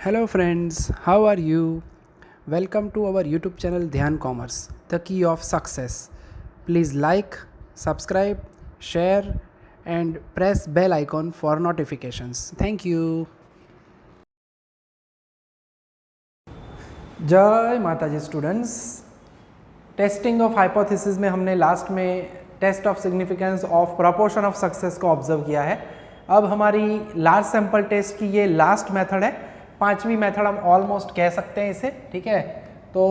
Hello friends, how are you? Welcome to our YouTube channel Dhyan Commerce, the key of success. Please like, subscribe, share and press bell icon for notifications. Thank you. जय माता जी students. Testing of hypothesis में हमने last में test of significance of proportion of success को observe किया है। अब हमारी लार्ज सैंपल टेस्ट की ये लास्ट मेथड है, पांचवी मेथड हम ऑलमोस्ट कह सकते हैं इसे, ठीक है। तो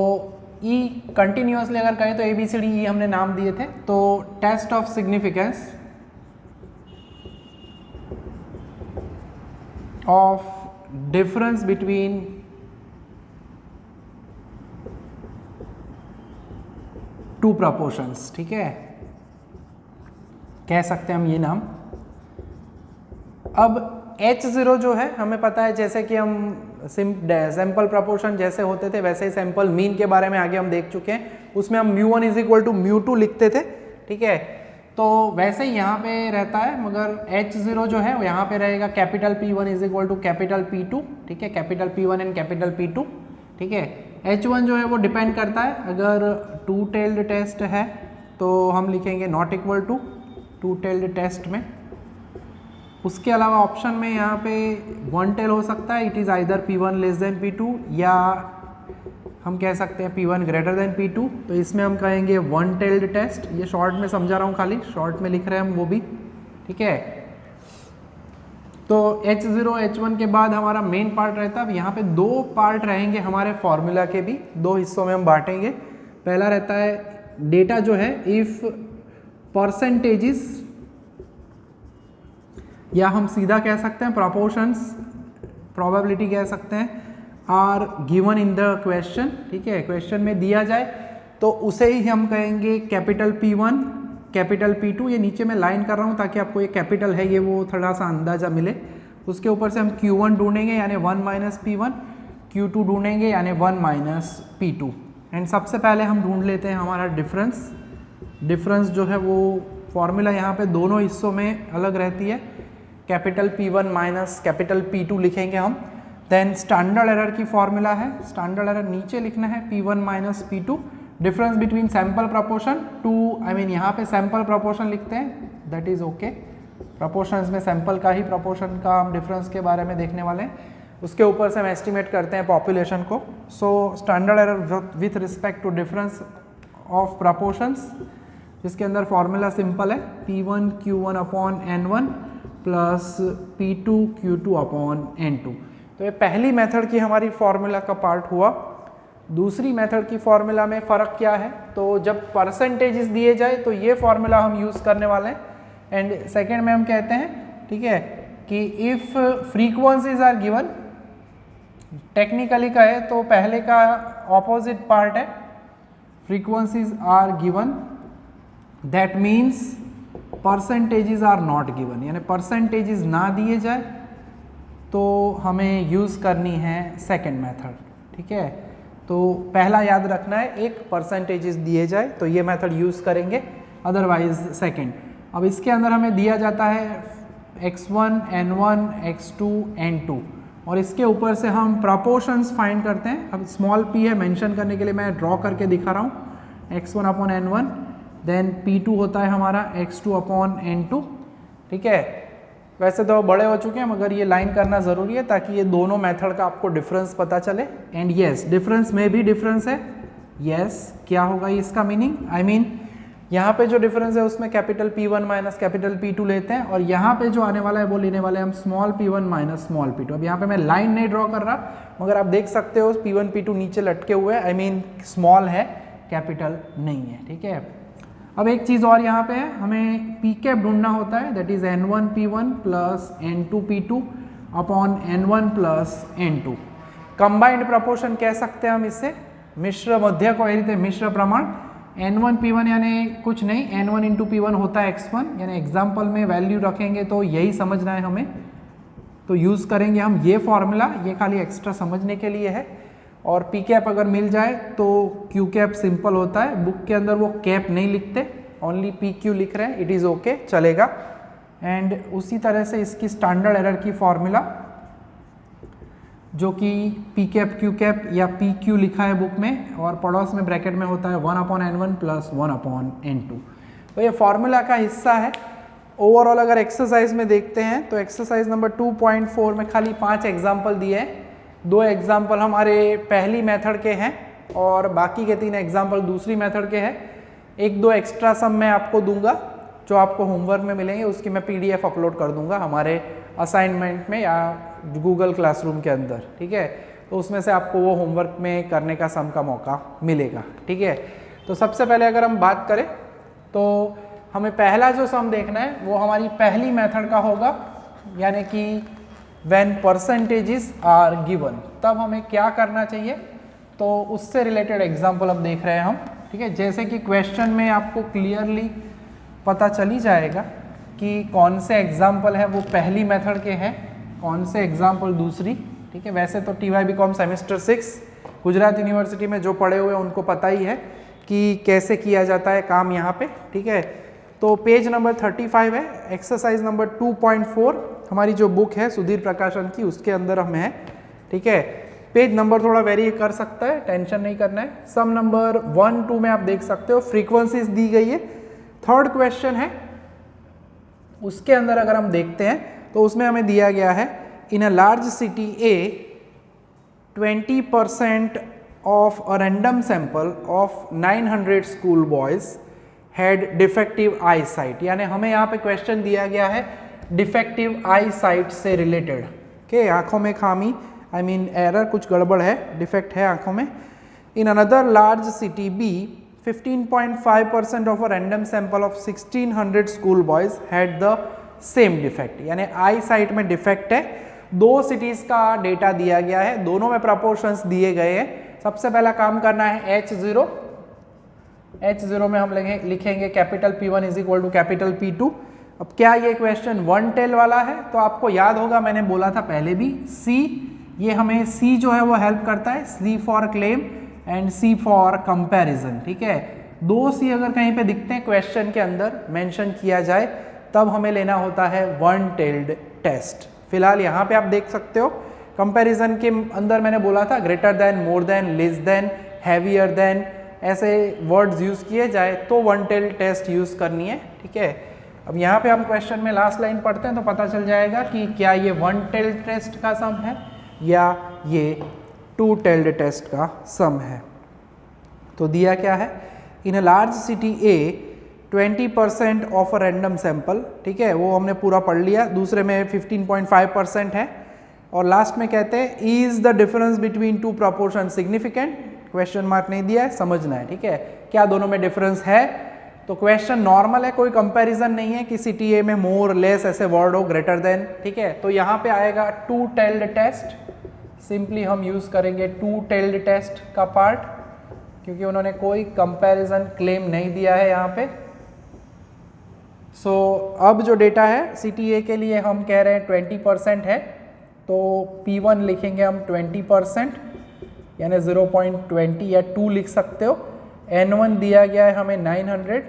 ई कंटिन्यूसली अगर कहें तो ABCD हमने नाम दिए थे। तो test of significance of difference between two proportions, ठीक है, कह सकते हैं हम ये नाम। अब H0 जो है हमें पता है, जैसे कि हम सैंपल प्रपोर्शन जैसे होते थे वैसे ही सैंपल मीन के बारे में आगे हम देख चुके हैं। उसमें हम μ1 = μ2 लिखते थे, ठीक है। तो वैसे ही यहाँ पे रहता है, मगर H0 जो है यहाँ पे रहेगा कैपिटल P1 = कैपिटल P2, ठीक है, capital P1 and capital P2, ठीक है। H1 जो है वो डिपेंड करता है, अगर टू टेल्ड टेस्ट है तो हम लिखेंगे not equal to two tailed test में। उसके अलावा ऑप्शन में यहाँ पे वन टेल हो सकता है, it is either P1 < P2 या हम कह सकते हैं P1 < P2। तो इसमें हम कहेंगे वन टेल्ड टेस्ट। ये शॉर्ट में समझा रहा हूँ, खाली शॉर्ट में लिख रहे हैं हम वो भी, ठीक है। तो H0 H1 के बाद हमारा मेन पार्ट रहता है। अब यहाँ पे दो पार्ट रहेंगे हमारे फॉर्मूला के भी, दो हिस्सों में हम बांटेंगे। पहला रहता है डेटा जो है इफ परसेंटेजेस, या हम सीधा कह सकते हैं प्रोपोर्शंस, प्रोबेबिलिटी कह सकते हैं, are given in the question, ठीक है, क्वेश्चन में दिया जाए तो उसे ही हम कहेंगे कैपिटल P1 कैपिटल P2। ये नीचे मैं लाइन कर रहा हूँ ताकि आपको ये कैपिटल है ये वो थोड़ा सा अंदाजा मिले। उसके ऊपर से हम Q1 ढूंढेंगे यानी 1 - P1, Q2 ढूंढेंगे यानी 1 - P2। एंड सबसे पहले हम ढूंढ लेते हैं हमारा डिफरेंस। डिफरेंस जो है वो फॉर्मूला यहाँ पे दोनों हिस्सों में अलग रहती है, कैपिटल P1 - कैपिटल P2 लिखेंगे हम। देन स्टैंडर्ड एरर की फॉर्मूला है, स्टैंडर्ड एरर नीचे लिखना है P1 - P2। Difference between sample proportion two, I mean यहाँ पे सैंपल प्रपोर्शन लिखते हैं, दैट इज ओके। प्रपोर्शंस में सैंपल का ही प्रपोर्शन का हम डिफरेंस के बारे में देखने वाले हैं। उसके ऊपर से हम एस्टिमेट करते हैं पॉपुलेशन को। So standard error with respect to difference of proportions, जिसके अंदर फॉर्मूला सिंपल है P1 Q1/N1 plus P2 Q2/N2। तो ये पहली मेथड की हमारी फॉर्मूला का पार्ट हुआ। दूसरी मेथड की फॉर्मूला में फ़र्क क्या है, तो जब परसेंटेजेस दिए जाए तो ये फॉर्मूला हम यूज़ करने वाले हैं। एंड सेकेंड में हम कहते हैं, ठीक है, कि if frequencies are given, technically कहे तो पहले का ऑपोजिट पार्ट है, frequencies are given, that means percentages are not given, यानी परसेंटेजेस ना दिए जाए तो हमें यूज़ करनी है सेकेंड मेथड, ठीक है। तो पहला याद रखना है, एक परसेंटेजेस दिए जाए तो ये मेथड यूज़ करेंगे, अदरवाइज सेकेंड। अब इसके अंदर हमें दिया जाता है x1 N1 x2 N2 और इसके ऊपर से हम प्रपोर्शंस फाइंड करते हैं। अब स्मॉल p है, मेंशन करने के लिए मैं ड्रॉ करके दिखा रहा हूँ, x1/N1, देन P2 होता है हमारा x2/N2, ठीक है। वैसे तो बड़े हो चुके हैं मगर ये लाइन करना ज़रूरी है ताकि ये दोनों मेथड का आपको डिफरेंस पता चले। एंड यस, डिफरेंस में भी डिफरेंस है। यस, क्या होगा इसका मीनिंग, आई मीन यहाँ पे जो डिफरेंस है उसमें कैपिटल P1 - कैपिटल P2 लेते हैं और यहाँ पे जो आने वाला है वो लेने वाले हैं हम स्मॉल P1 - स्मॉल P2। अब यहाँ पे मैं लाइन नहीं ड्रॉ कर रहा, मगर आप देख सकते हो P1 P2 नीचे लटके हुए हैं, आई मीन स्मॉल है, कैपिटल नहीं है, ठीक है। अब एक चीज़ और यहाँ पे है, हमें पी कैप ढूंढना होता है, that is N1 P1 plus N2 P2/N1 plus N2। Combined proportion कह सकते हैं हम इससे, मिश्र मध्य को रीते मिश्र प्रमाण। N1 P1 यानी कुछ नहीं, N1 × P1 होता है x1, यानी एग्जाम्पल में वैल्यू रखेंगे तो यही समझना है हमें, तो यूज़ करेंगे हम ये फॉर्मूला, ये खाली एक्स्ट्रा समझने के लिए है। और पी कैप अगर मिल जाए तो क्यू कैप सिंपल होता है, बुक के अंदर वो कैप नहीं लिखते, ओनली PQ लिख रहे हैं, इट इज़ ओके, चलेगा। एंड उसी तरह से इसकी स्टैंडर्ड एरर की फॉर्मूला जो कि पी कैप क्यू कैप या पी क्यू लिखा है बुक में, और पड़ोस में ब्रैकेट में होता है 1/n1 + 1/n2। तो ये फॉर्मूला का हिस्सा है। ओवरऑल अगर एक्सरसाइज में देखते हैं तो एक्सरसाइज नंबर 2.4 में खाली 5 एग्जाम्पल दिए हैं। 2 एग्जाम्पल हमारे पहली मेथड के हैं और बाकी के 3 एग्जाम्पल दूसरी मेथड के हैं। 1-2 एक्स्ट्रा सम मैं आपको दूंगा जो आपको होमवर्क में मिलेंगे, उसकी मैं PDF अपलोड कर दूंगा हमारे असाइनमेंट में या गूगल क्लासरूम के अंदर, ठीक है। तो उसमें से आपको वो होमवर्क में करने का सम का मौका मिलेगा, ठीक है। तो सबसे पहले अगर हम बात करें तो हमें पहला जो सम देखना है वो हमारी पहली मेथड का होगा, यानी कि व्हेन परसेंटेजेस आर गिवन। तब हमें क्या करना चाहिए, तो उससे रिलेटेड एग्जाम्पल अब देख रहे हैं हम, ठीक है। जैसे कि क्वेश्चन में आपको क्लियरली पता चली जाएगा कि कौन से एग्जाम्पल हैं वो पहली मेथड के हैं, कौन से एग्जाम्पल दूसरी, ठीक है। वैसे तो TY-BCom सेमेस्टर 6 गुजरात यूनिवर्सिटी में जो पढ़े हुए हैं उनको पता ही है कि कैसे किया जाता है काम यहाँ पे, ठीक है। तो पेज नंबर 35 है, एक्सरसाइज नंबर 2.4 हमारी जो बुक है सुधीर प्रकाशन की, उसके अंदर हम हैं, ठीक है। पेज नंबर थोड़ा वेरी कर सकता है, टेंशन नहीं करना है। सम नंबर 1-2 में आप देख सकते हो फ्रीक्वेंसीज दी गई है। थर्ड क्वेश्चन है, उसके अंदर अगर हम देखते हैं तो उसमें हमें दिया गया है in a large city a 20% of a random sample of 900 school boys had defective eyesight. यानी हमें यहाँ पे क्वेश्चन दिया गया है डिफेक्टिव आई साइट से रिलेटेड, के आंखों में खामी, आई मीन एरर, कुछ गड़बड़ है, डिफेक्ट है आंखों में। In another large city B 15.5% of a random sample of 1600 school boys had the same defect. यानी आई साइट में डिफेक्ट है। 2 सिटीज का डेटा दिया गया है, दोनों में प्रपोर्शंस दिए गए हैं। सबसे पहला काम करना है H0 में हम लिखेंगे capital P1 is equal to capital P2। अब क्या ये क्वेश्चन 1 टेल वाला है, तो आपको याद होगा मैंने बोला था पहले भी, C, ये हमें C जो है वो हेल्प करता है, C for claim and C for comparison, ठीक है। 2 C अगर कहीं पे दिखते हैं क्वेश्चन के अंदर मेंशन किया जाए तब हमें लेना होता है 1 टेल्ड टेस्ट। फिलहाल यहाँ पे आप देख सकते हो कंपैरिजन के अंदर मैंने बोला था greater than, more than, less than, heavier than, ऐसे वर्ड्स यूज किए जाए तो 1 टेल्ड टेस्ट यूज करनी है, ठीक है। अब यहाँ पे हम क्वेश्चन में लास्ट लाइन पढ़ते हैं तो पता चल जाएगा कि क्या ये 1 टेल्ड टेस्ट का सम है या ये 2 टेल्ड टेस्ट का सम है। तो दिया क्या है, in a large city a 20% of a random sample, ठीक है, वो हमने पूरा पढ़ लिया। दूसरे में 15.5% है और लास्ट में कहते हैं is the difference between 2 proportion significant, question mark नहीं दिया है, समझना है, ठीक है। क्या दोनों में डिफरेंस है, तो क्वेश्चन नॉर्मल है, कोई कंपैरिजन नहीं है कि सिटी ए में मोर लेस ऐसे वर्ड हो, ग्रेटर देन, ठीक है। तो यहाँ पे आएगा 2 टेल्ड टेस्ट, सिंपली हम यूज करेंगे 2 टेल्ड टेस्ट का पार्ट, क्योंकि उन्होंने कोई कंपैरिजन क्लेम नहीं दिया है यहाँ पे। सो अब जो डेटा है CTA के लिए हम कह रहे हैं 20% है, तो P1 लिखेंगे हम 20%, यानी 0.20 या 2 लिख सकते हो। N1 दिया गया है हमें 900,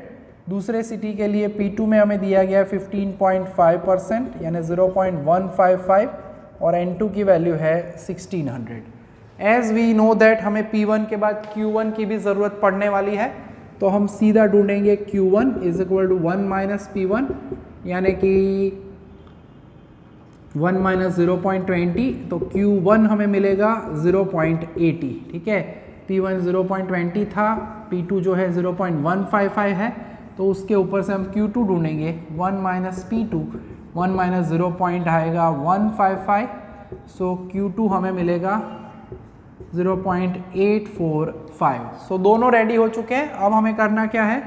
दूसरे सिटी के लिए P2 में हमें दिया गया है 15.5% यानी 0.155 और N2 की वैल्यू है 1600। एज वी नो दैट हमें P1 के बाद Q1 की भी ज़रूरत पड़ने वाली है, तो हम सीधा ढूंढेंगे Q1 is equal to 1 minus P1, यानी कि 1 माइनस 0.20, तो Q1 हमें मिलेगा 0.80, ठीक है। P1 0.20 था, P2 जो है 0.155 है, तो उसके ऊपर से हम Q2 ढूंढेंगे 1 माइनस P2, 1 माइनस 0 पॉइंट आएगा 155, सो Q2 हमें मिलेगा 0.845। सो दोनों रेडी हो चुके हैं। अब हमें करना क्या है,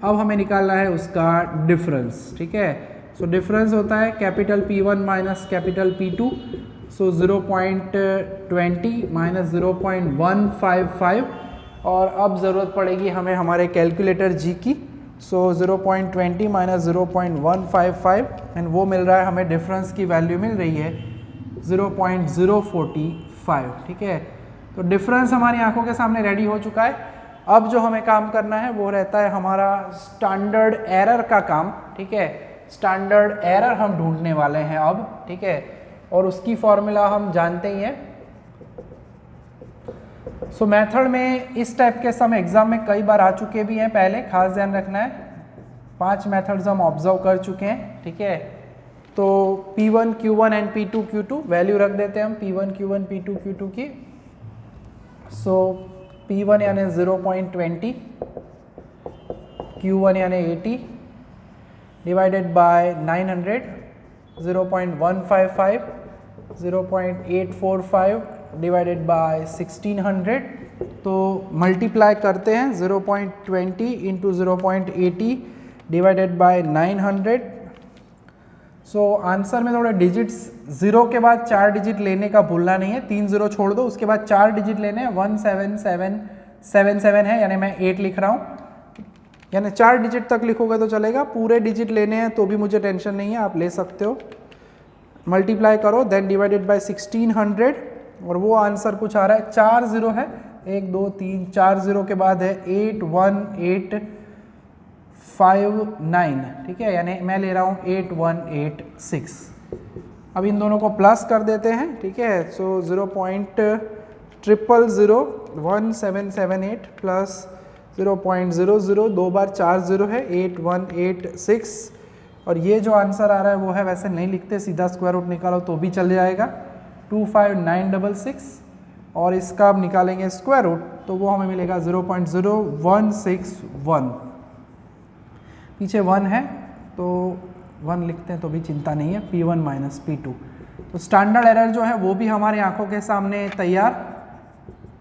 अब हमें निकालना है उसका डिफरेंस, ठीक है। सो डिफरेंस होता है capital P1 minus capital P2, सो 0.20 माइनस 0.155, और अब ज़रूरत पड़ेगी हमें हमारे कैलकुलेटर जी की। सो 0.20 माइनस 0.155 एंड वो मिल रहा है हमें, डिफरेंस की वैल्यू मिल रही है 0.045, ठीक है। तो डिफरेंस हमारी आंखों के सामने रेडी हो चुका है। अब जो हमें काम करना है वो रहता है हमारा स्टैंडर्ड एरर का काम, ठीक है। स्टैंडर्ड एरर हम ढूंढने वाले हैं अब, ठीक है, और उसकी फॉर्मूला हम जानते ही हैं, सो मेथड में इस टाइप के सम एग्जाम में कई बार आ चुके भी हैं पहले, खास ध्यान रखना है। 5 मेथड्स हम ऑब्जर्व कर चुके हैं, ठीक है। तो P1 Q1 and P2 Q2 value रख देते हैं हम P1 Q1 P2 Q2 की। सो P1 यानी 0.20, Q1 यानी 80 डिवाइडेड बाय 900, 0.155, 0.845 डिवाइडेड बाय 1600। तो मल्टीप्लाई करते हैं 0.20 into 0.80 divided by 900। So answer में थोड़े डिजिट्स, 0 के बाद 4 डिजिट लेने का भूलना नहीं है, 3 0 छोड़ दो, उसके बाद 4 डिजिट लेने हैं। 17777 है, यानी मैं 8 लिख रहा हूँ, यानी 4 डिजिट तक लिखोगे तो चलेगा। पूरे डिजिट लेने हैं तो भी मुझे टेंशन नहीं है, आप ले सकते हो। मल्टीप्लाई करो, देन डिवाइडेड बाय 1600, और वो आंसर कुछ आ रहा है, 4 0 है, 1 2 3 4 0 के बाद है 81859, ठीक है, यानी मैं ले रहा हूँ 8186। अब इन दोनों को प्लस कर देते हैं, ठीक है। सो 0.0001778 प्लस 0.00, 2 बार 4 0 है, 8186। और ये जो आंसर आ रहा है वो है, वैसे नहीं लिखते, सीधा स्क्वायर रूट निकालो तो भी चल जाएगा, 25966। और इसका अब निकालेंगे स्क्वायर रूट तो वो हमें मिलेगा 0.0161। पीछे 1 है तो 1 लिखते हैं तो भी चिंता नहीं है, P1 माइनस P2। तो स्टैंडर्ड एरर जो है वो भी हमारी आंखों के सामने तैयार,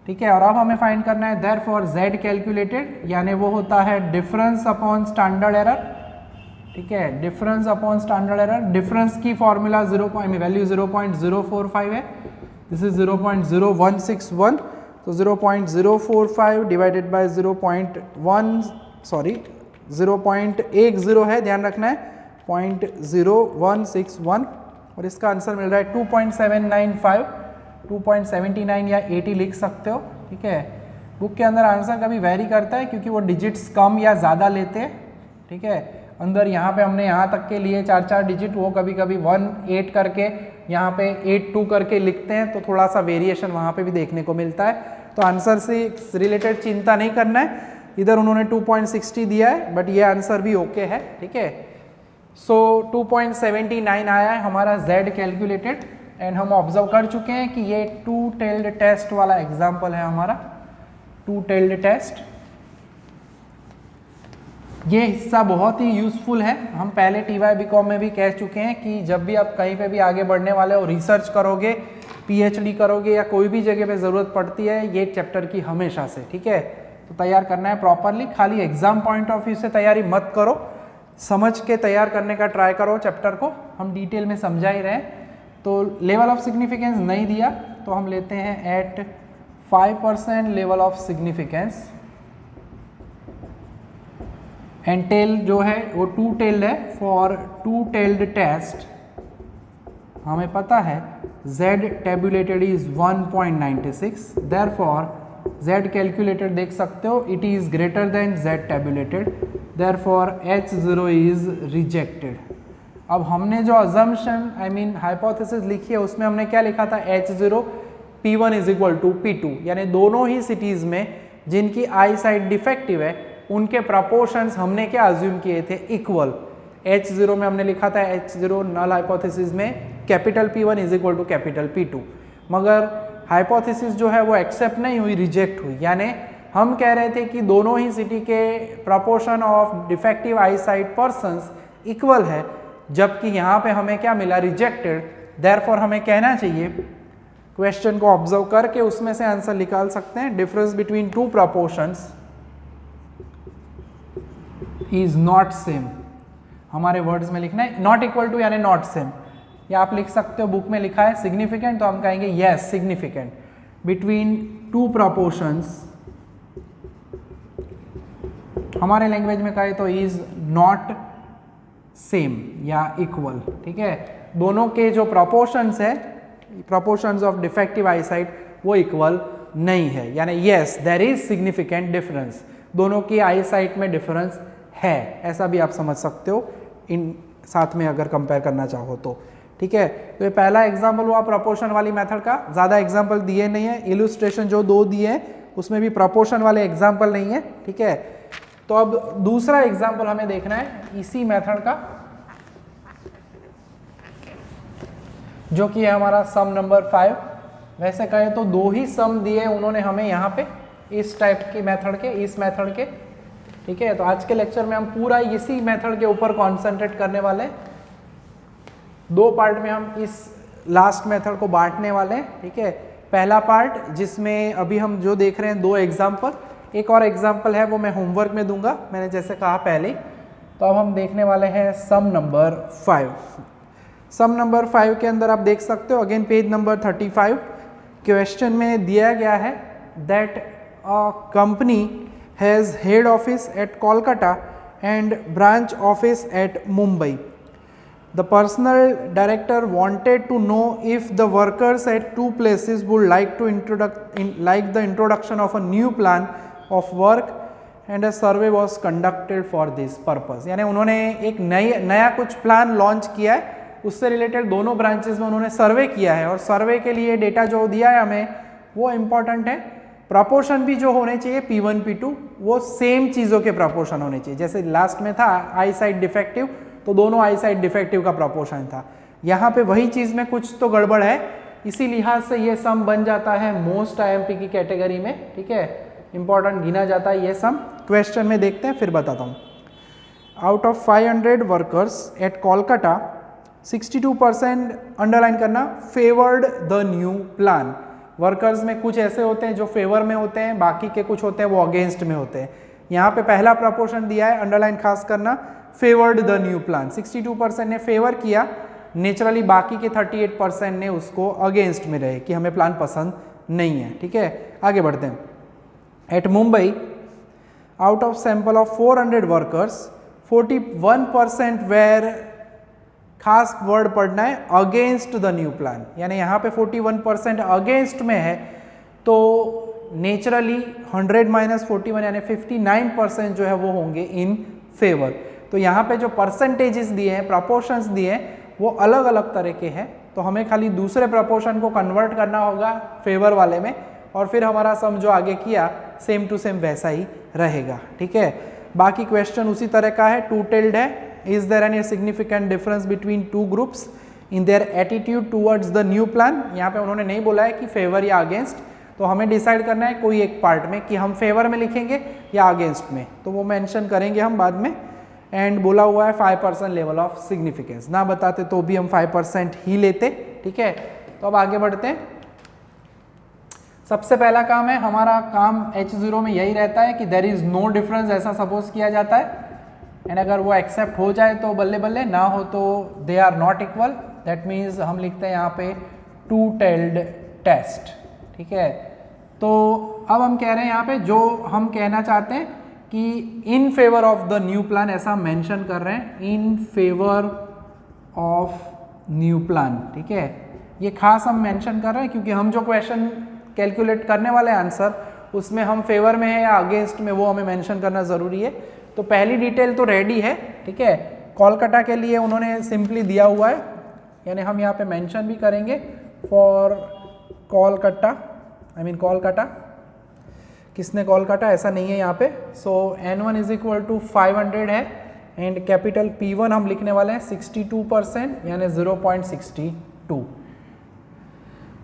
ठीक है। और अब हमें फाइंड करना है देयरफॉर Z कैलकुलेटेड, यानी वो होता है डिफरेंस अपॉन स्टैंडर्ड एरर, ठीक है, difference upon standard error. Difference की फॉर्मूला वैल्यू 0.045 है, दिस इज 0.0161। तो 0.045 डिवाइडेड बाय 0.10 है, ध्यान रखना है, 0.0161। और इसका आंसर मिल रहा है 2.795, 2.79 या 80 लिख सकते हो, ठीक है। बुक के अंदर आंसर कभी वेरी करता है क्योंकि वो डिजिट्स कम या ज़्यादा लेते हैं, ठीक है। अंदर यहाँ पे हमने यहाँ तक के लिए 4 डिजिट, वो कभी कभी 1 8 करके, यहाँ पे 8 2 करके लिखते हैं, तो थोड़ा सा वेरिएशन वहाँ पे भी देखने को मिलता है। तो आंसर से रिलेटेड चिंता नहीं करना है, इधर उन्होंने 2.60 दिया है बट ये आंसर भी ओके है, ठीक है। सो 2.79 आया है हमारा Z कैलकुलेटेड। एंड हम ऑब्जर्व कर चुके हैं कि ये 2 टेल्ड टेस्ट वाला एग्जाम्पल है हमारा, 2 टेल्ड टेस्ट। ये हिस्सा बहुत ही यूज़फुल है, हम पहले TY BCom में भी कह चुके हैं कि जब भी आप कहीं पे भी आगे बढ़ने वाले हो, रिसर्च करोगे, PhD करोगे या कोई भी जगह पे ज़रूरत पड़ती है ये चैप्टर की हमेशा से, ठीक है। तो तैयार करना है प्रॉपरली, खाली एग्जाम पॉइंट ऑफ व्यू से तैयारी मत करो, समझ के तैयार करने का ट्राई करो चैप्टर को, हम डिटेल में समझा ही रहे। तो लेवल ऑफ सिग्निफिकेंस नहीं दिया तो हम लेते हैं at 5% level of significance. And tail जो है वो 2 टेल्ड है, फॉर 2 टेल्ड टेस्ट हमें पता है Z tabulated is 1.96, therefore Z calculated देख सकते हो, it is greater than Z tabulated, therefore H0 is rejected। अब हमने जो assumption hypothesis लिखी है उसमें हमने क्या लिखा था, H0 P1 is equal to P2, यानी दोनों ही सिटीज़ में जिनकी आई साइट डिफेक्टिव है उनके प्रपोर्शंस हमने क्या अज्यूम किए थे, इक्वल। H0 में हमने लिखा था H0 नल हाइपोथेसिस में capital P1 is equal to capital P2, मगर हाइपोथेसिस जो है वो एक्सेप्ट नहीं हुई, रिजेक्ट हुई। यानी हम कह रहे थे कि दोनों ही सिटी के proportion of defective I site persons equal है, जबकि यहाँ पे हमें क्या मिला, रिजेक्टेड। देयरफॉर हमें कहना चाहिए, क्वेश्चन को ऑब्जर्व करके उसमें से आंसर निकाल सकते हैं, difference between 2 proportions is not same. हमारे वर्ड्स में लिखना है नॉट इक्वल टू यानी नॉट सेम, या आप लिख सकते हो बुक में लिखा है सिग्निफिकेंट, तो हम कहेंगे यस सिग्निफिकेंट बिटवीन 2 प्रपोर्शंस। हमारे लैंग्वेज में कहे तो इज नॉट सेम या इक्वल, ठीक है। दोनों के जो प्रपोर्शंस है, proportions of defective eyesight, वो इक्वल नहीं है, यानी yes there is significant difference, दोनों की आई साइट में डिफरेंस है, ऐसा भी आप समझ सकते हो इन साथ में अगर कंपेयर करना चाहो तो, ठीक है। तो ये पहला एग्जाम्पल हुआ प्रोपोर्शन वाली मेथड का, ज़्यादा एग्जाम्पल दिए नहीं है, इलुस्ट्रेशन जो 2 दिए हैं उसमें भी प्रोपोर्शन वाले एग्जाम्पल नहीं है, ठीक है। तो अब दूसरा एग्जाम्पल हमें देखना है इसी मेथड का, जो कि है हमारा सम नंबर 5। वैसे कहें तो 2 ही सम दिए उन्होंने हमें यहाँ पे इस टाइप के मेथड के, इस मेथड के, ठीक है। तो आज के लेक्चर में हम पूरा इसी मेथड के ऊपर कॉन्सेंट्रेट करने वाले हैं। 2 पार्ट में हम इस लास्ट मेथड को बांटने वाले हैं, ठीक है। पहला पार्ट जिसमें अभी हम जो देख रहे हैं 2 एग्जाम्पल, एक और एग्जाम्पल है वो मैं होमवर्क में दूंगा, मैंने जैसे कहा पहले। तो अब हम देखने वाले हैं सम नंबर 5। सम नंबर 5 के अंदर आप देख सकते हो अगेन पेज नंबर 35, क्वेश्चन में दिया गया है that a company has head office at Kolkata and branch office at Mumbai. The personal director wanted to know if the workers at 2 places would like the introduction of a new plan of work and a survey was conducted for this purpose। यानी उन्होंने एक नया कुछ plan launch किया है, उससे related दोनों branches में उन्होंने सर्वे किया है और सर्वे के लिए डेटा जो दिया है हमें वो इम्पॉर्टेंट है। प्रपोर्शन भी जो होने चाहिए P1 P2 वो सेम चीज़ों के प्रपोर्शन होने चाहिए, जैसे लास्ट में था आई साइड डिफेक्टिव, तो दोनों आई साइड डिफेक्टिव का प्रपोर्शन था। यहाँ पे वही चीज़ में कुछ तो गड़बड़ है, इसी लिहाज से ये सम बन जाता है मोस्ट IMP की कैटेगरी में, ठीक है, इंपॉर्टेंट गिना जाता है ये सम। क्वेश्चन में देखते हैं फिर बताता हूँ। Out of 500 workers at Kolkata 62% underline करना favoured the new plan. Workers में कुछ ऐसे होते हैं जो फेवर में होते हैं, बाकी के कुछ होते हैं वो अगेंस्ट में होते हैं। यहाँ पे पहला प्रपोर्शन दिया है, अंडरलाइन खास करना, फेवर्ड द न्यू प्लान। 62% ने फेवर किया, नेचुरली बाकी के 38% ने उसको अगेंस्ट में रहे कि हमें प्लान पसंद नहीं है, ठीक है। आगे बढ़ते हैं। At Mumbai out of sample of 400 workers 41% were, खास वर्ड पढ़ना है, अगेंस्ट द न्यू प्लान। यानी यहाँ पे 41% अगेंस्ट में है, तो नेचुरली 100 - 41 यानी 59% जो है वो होंगे इन फेवर। तो यहाँ पे जो परसेंटेजेस दिए हैं, प्रपोर्शंस दिए हैं, वो अलग अलग तरह के हैं, तो हमें खाली दूसरे प्रपोर्शन को कन्वर्ट करना होगा फेवर वाले में, और फिर हमारा सम जो आगे किया सेम टू सेम वैसा ही रहेगा, ठीक है। बाकी क्वेश्चन उसी तरह का है, टू टेल्ड है। Is there any significant difference between 2 groups in their attitude towards the new plan. यहाँ पे उन्होंने नहीं बोला है कि फेवर या अगेंस्ट, तो हमें डिसाइड करना है कोई एक पार्ट में कि हम फेवर में लिखेंगे या अगेंस्ट में, तो वो मेंशन करेंगे हम बाद में। एंड बोला हुआ है 5% लेवल ऑफ सिग्निफिकेंस, ना बताते तो भी हम 5% ही लेते, ठीक है। तो अब आगे बढ़ते हैं। सबसे पहला काम है, हमारा काम H0 में यही रहता है कि देयर इज नो डिफरेंस, ऐसा सपोज किया जाता है, एंड अगर वो एक्सेप्ट हो जाए तो बल्ले बल्ले, ना हो तो they are not equal, that means हम लिखते हैं यहाँ पे टू टेल्ड टेस्ट, ठीक है। तो अब हम कह रहे हैं यहाँ पे, जो हम कहना चाहते हैं कि इन favour of the new plan, ऐसा मेंशन कर रहे हैं, इन फेवर ऑफ न्यू प्लान, ठीक है। ये खास हम मेंशन कर रहे हैं क्योंकि हम जो क्वेश्चन कैलकुलेट करने वाले आंसर, उसमें हम फेवर में है या अगेंस्ट में, वो हमें मेंशन करना ज़रूरी है। तो पहली डिटेल तो रेडी है, ठीक है। कोलकाता के लिए उन्होंने सिंपली दिया हुआ है, यानी हम यहाँ पे मेंशन भी करेंगे for Kolkata, I mean Kolkata, किसने कोलकाता, ऐसा नहीं है यहाँ पे। सो N1 = 500 है, एंड कैपिटल P1 हम लिखने वाले हैं 62% यानी 0.62।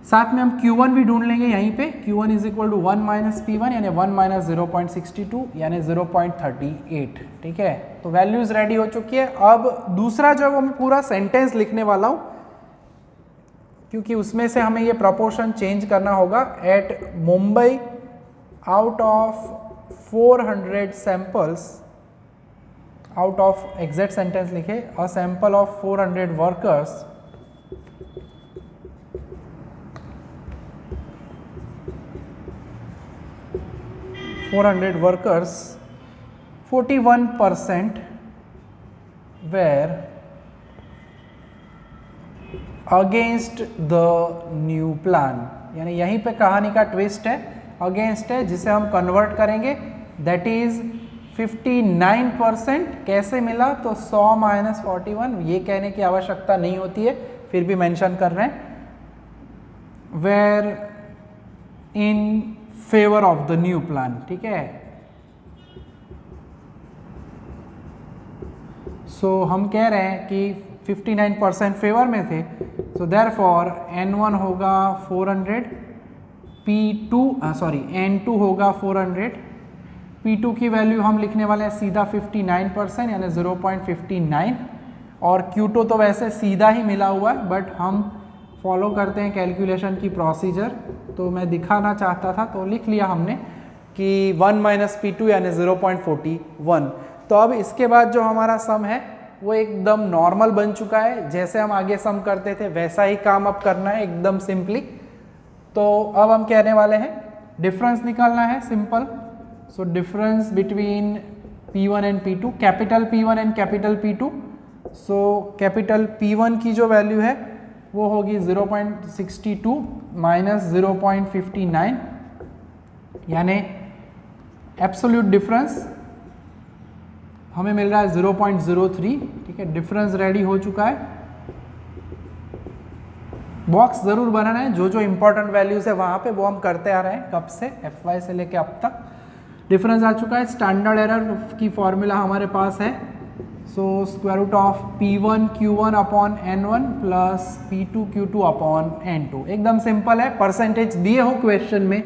साथ में हम Q1 भी ढूंढ लेंगे यहीं पे, Q1 = 1 - P1 यानी 1 - 0.62 यानी 0.38, ठीक है। तो वैल्यूज रेडी हो चुकी है। अब दूसरा जो मैं पूरा सेंटेंस लिखने वाला हूँ, क्योंकि उसमें से हमें ये प्रपोर्शन चेंज करना होगा। At Mumbai out of 400 samples, out of exact sentence लिखे, a sample of 400 workers 41% were against the new plan. यानी यहीं पे कहानी का ट्विस्ट है, अगेंस्ट है, जिसे हम कन्वर्ट करेंगे, दैट इज 59%। कैसे मिला? तो 100 - 41, ये कहने की आवश्यकता नहीं होती है, फिर भी मेंशन कर रहे हैं, were in favour of the new plan, ठीक है। सो हम कह रहे हैं कि 59% फेवर में थे, सो देयरफॉर N1 होगा 400, N2 होगा 400, P2 की वैल्यू हम लिखने वाले हैं सीधा 59% यानी 0.59, और Q2 तो वैसे सीधा ही मिला हुआ है, बट हम फॉलो करते हैं कैलकुलेशन की प्रोसीजर, तो मैं दिखाना चाहता था तो लिख लिया हमने कि 1 - P2 यानी 0.41। तो अब इसके बाद जो हमारा सम है वो एकदम नॉर्मल बन चुका है, जैसे हम आगे सम करते थे वैसा ही काम अब करना है एकदम सिंपली। तो अब हम कहने वाले हैं डिफरेंस निकालना है, simple. So difference between P1 and P2, capital P1 and capital P2। So capital P1 की जो वैल्यू है वो होगी 0.62 माइनस 0.59 यानी एब्सोल्यूट डिफरेंस हमें मिल रहा है 0.03, ठीक है। डिफरेंस रेडी हो चुका है, बॉक्स ज़रूर बनाना है, जो जो इंपॉर्टेंट वैल्यूज है वहाँ पे वो हम करते आ रहे हैं कब से, FY से लेके अब तक। डिफरेंस आ चुका है, स्टैंडर्ड एरर की फॉर्मूला हमारे पास है। So square root of P1 Q1 upon N1 plus P2 Q2 upon N2, एकदम सिंपल है। परसेंटेज दिए हो क्वेश्चन में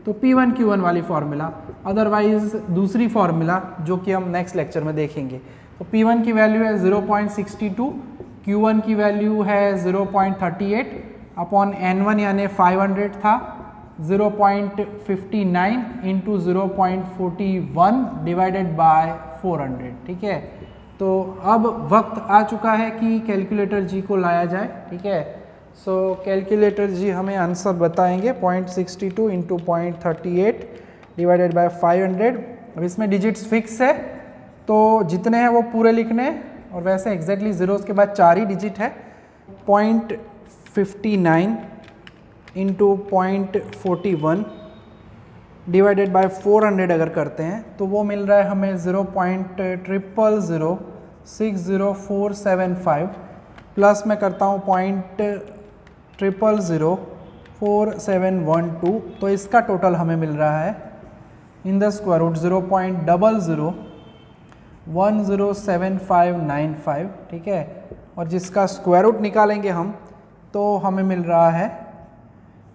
तो P1 Q1 वाली फॉर्मूला, अदरवाइज दूसरी फॉर्मूला जो कि हम नेक्स्ट लेक्चर में देखेंगे। तो P1 की वैल्यू है 0.62, Q1 की वैल्यू है 0.38 अपॉन N1 यानी 500 था, 0.59 इंटू 0.41 डिवाइडेड बाय 400, ठीक है। तो अब वक्त आ चुका है कि कैलकुलेटर जी को लाया जाए, ठीक है। सो कैलकुलेटर जी हमें आंसर बताएंगे 0.62 इंटू 0.38 डिवाइडेड बाय 500। अब इसमें डिजिट्स फिक्स है तो जितने हैं वो पूरे लिखने हैं, और वैसे एग्जैक्टली जीरोस के बाद 4 ही डिजिट है। 0.59 इंटू 0.41 डिवाइडेड बाय 400 अगर करते हैं तो वो मिल रहा है हमें 0.00060475, प्लस मैं करता हूँ 0.004712, तो इसका टोटल हमें मिल रहा है इन द स्क्वायर रूट 0.00107595, ठीक है। और जिसका स्क्वायर रूट निकालेंगे हम तो हमें मिल रहा है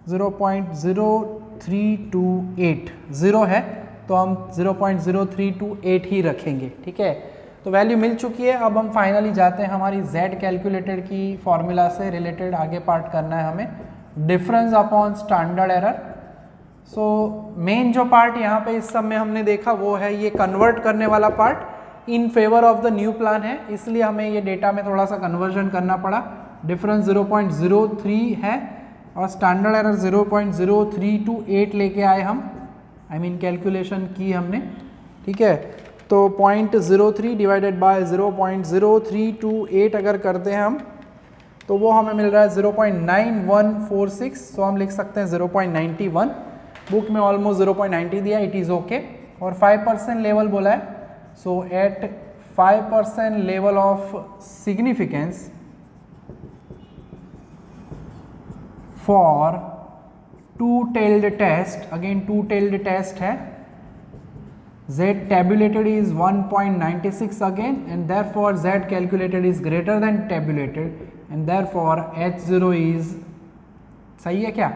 0.0328, 0 है तो हम 0.0328 ही रखेंगे, ठीक है। तो वैल्यू मिल चुकी है। अब हम फाइनली जाते हैं हमारी Z कैलकुलेटेड की फॉर्मूला से रिलेटेड आगे पार्ट करना है हमें, difference upon standard error. So main जो पार्ट यहाँ पे इस सब में हमने देखा वो है ये कन्वर्ट करने वाला part, in favour of the new plan है, इसलिए हमें ये डेटा में थोड़ा सा कन्वर्जन करना पड़ा। डिफरेंस 0.03 है और स्टैंडर्ड एरर 0.0328 लेके आए हम, आई मीन कैलकुलेशन की हमने, ठीक है। तो 0.03 डिवाइडेड बाय 0.0328 अगर करते हैं हम तो वो हमें मिल रहा है 0.9146, तो हम लिख सकते हैं 0.91। बुक में ऑलमोस्ट 0.90 दिया, इट इज़ ओके। और 5% लेवल बोला है, so at 5% level of significance for two-tailed test, again two-tailed test है, Z tabulated is 1.96 again, and therefore Z calculated is greater than tabulated, and therefore H0 is, सही है क्या?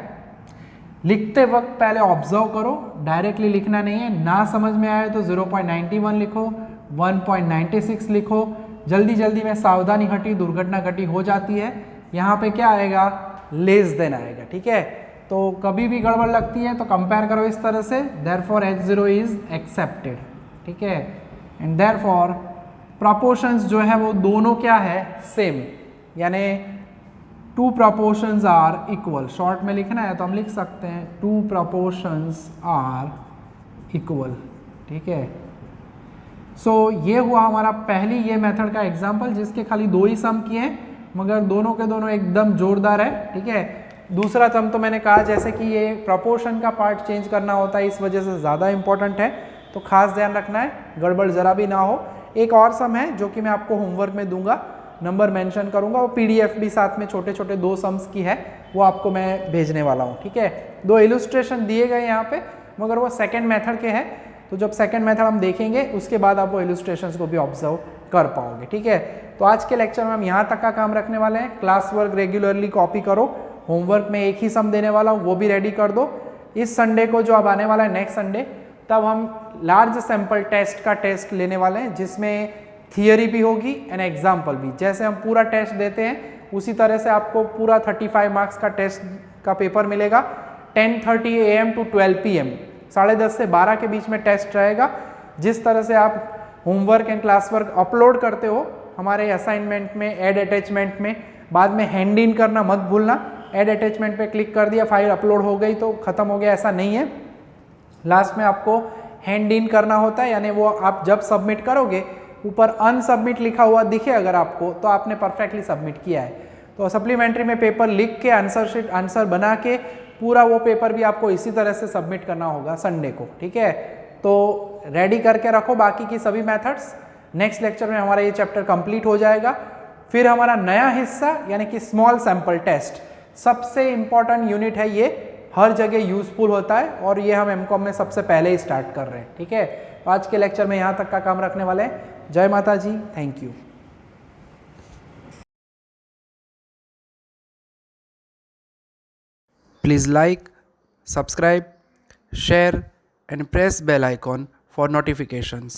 लिखते वक्त पहले ऑब्जर्व करो, डायरेक्टली लिखना नहीं है। ना समझ में आए तो 0.91 लिखो, 1.96 लिखो, जल्दी जल्दी में सावधानी घटी, दुर्घटना घटी हो जाती है। यहाँ पे क्या आएगा? लेस देन आएगा, ठीक है। तो कभी भी गड़बड़ लगती है तो कंपेयर करो इस तरह से, देयरफॉर H0 इज एक्सेप्टेड, ठीक है। एंड देयरफॉर प्रोपोर्शंस जो है वो दोनों क्या है? सेम, यानी two proportions are equal. Short में लिखना है तो हम लिख सकते हैं टू प्रोपोर्शंस आर इक्वल, ठीक है। सो ये हुआ हमारा पहली ये मेथड का एग्जाम्पल, जिसके खाली 2 ही सम किए हैं, मगर दोनों के दोनों एकदम जोरदार है, ठीक है। दूसरा सम तो मैंने कहा जैसे कि ये प्रोपोर्शन का पार्ट चेंज करना होता है, इस वजह से ज़्यादा इंपॉर्टेंट है, तो खास ध्यान रखना है, गड़बड़ ज़रा भी ना हो। एक और सम है जो कि मैं आपको होमवर्क में दूंगा, नंबर मेंशन करूंगा। वो पीडीएफ भी साथ में छोटे छोटे 2 सम्स की है, वो आपको मैं भेजने वाला हूँ, ठीक है। 2 इलस्ट्रेशन दिए गए यहाँ पे, मगर वो सेकेंड मेथड के हैं, तो जब सेकेंड मेथड हम देखेंगे उसके बाद आप वो इलस्ट्रेशंस को भी ऑब्जर्व कर पाओगे, ठीक है। तो आज के लेक्चर में हम यहाँ तक का काम रखने वाले हैं। क्लास वर्क रेगुलरली कॉपी करो, होमवर्क में एक ही सम देने वाला हूँ, वो भी रेडी कर दो। इस संडे को जो अब आने वाला है नेक्स्ट संडे, तब हम लार्ज सैंपल टेस्ट का टेस्ट लेने वाले हैं, जिसमें थियरी भी होगी एंड एग्जाम्पल भी। जैसे हम पूरा टेस्ट देते हैं उसी तरह से आपको पूरा 35 मार्क्स का टेस्ट का पेपर मिलेगा। 10:30 AM to 12 PM, 10:30 से 12 के बीच में टेस्ट रहेगा। जिस तरह से आप homework and class work upload करते हो हमारे असाइनमेंट में, ऐड अटैचमेंट में, बाद में हैंड इन करना मत भूलना। ऐड अटैचमेंट पे क्लिक कर दिया, फाइल अपलोड हो गई तो खत्म हो गया, ऐसा नहीं है। लास्ट में आपको हैंड इन करना होता है, यानी वो आप जब सबमिट करोगे ऊपर अनसबमिट लिखा हुआ दिखे अगर आपको, तो आपने परफेक्टली सबमिट किया है। तो सप्लीमेंट्री में पेपर लिख के आंसर शीट आंसर बना के पूरा वो पेपर भी आपको इसी तरह से सबमिट करना होगा संडे को, ठीक है। तो रेडी करके रखो बाकी की सभी मेथड्स। नेक्स्ट लेक्चर में हमारा ये चैप्टर कंप्लीट हो जाएगा। फिर हमारा नया हिस्सा यानी कि स्मॉल सैंपल टेस्ट, सबसे इंपॉर्टेंट यूनिट है ये, हर जगह यूजफुल होता है और ये हम एमकॉम में सबसे पहले ही स्टार्ट कर रहे हैं, ठीक है। तो आज के लेक्चर में यहाँ तक का काम रखने वाले हैं। जय माता जी, thank you. Please like, subscribe, share and press bell icon for notifications.